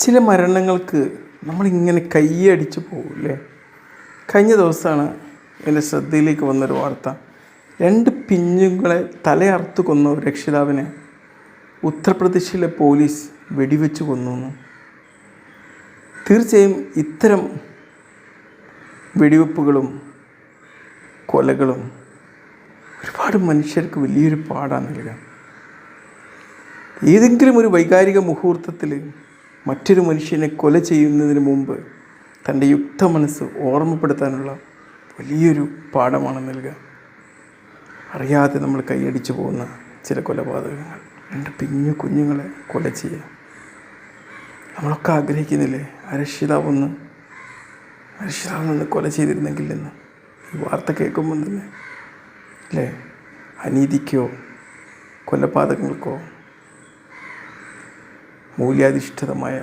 ചില മരണങ്ങൾക്ക് നമ്മളിങ്ങനെ കയ്യടിച്ച് പോകില്ലേ. കഴിഞ്ഞ ദിവസമാണ് എൻ്റെ ശ്രദ്ധയിലേക്ക് വന്നൊരു വാർത്ത. 2 പിഞ്ചുങ്ങളെ തലയറുത്ത് കൊന്ന ഒരു രക്ഷിതാവിനെ ഉത്തർപ്രദേശിലെ പോലീസ് വെടിവെച്ച് കൊന്നു. തീർച്ചയായും ഇത്തരം വെടിവെപ്പുകളും കൊലകളും ഒരുപാട് മനുഷ്യർക്ക് വലിയൊരു പാടാണ് നൽകുക. ഏതെങ്കിലും ഒരു വൈകാരിക മുഹൂർത്തത്തിൽ മറ്റൊരു മനുഷ്യനെ കൊല ചെയ്യുന്നതിന് മുമ്പ് തൻ്റെ യുക്ത മനസ്സ് ഓർമ്മപ്പെടുത്താനുള്ള വലിയൊരു പാഠമാണ് നൽകുക. അറിയാതെ നമ്മൾ കൈയടിച്ചു പോകുന്ന ചില കൊലപാതകങ്ങൾ, 2 പിഞ്ഞു കുഞ്ഞുങ്ങളെ കൊല ചെയ്യുക. നമ്മളൊക്കെ ആഗ്രഹിക്കുന്നില്ലേ രക്ഷിതാവ് കൊല ചെയ്തിരുന്നെങ്കിൽ എന്ന്. ഈ വാർത്ത കേൾക്കുമ്പോൾ തന്നെ അല്ലേ, അനീതിക്കോ കൊലപാതകങ്ങൾക്കോ മൂല്യാധിഷ്ഠിതമായ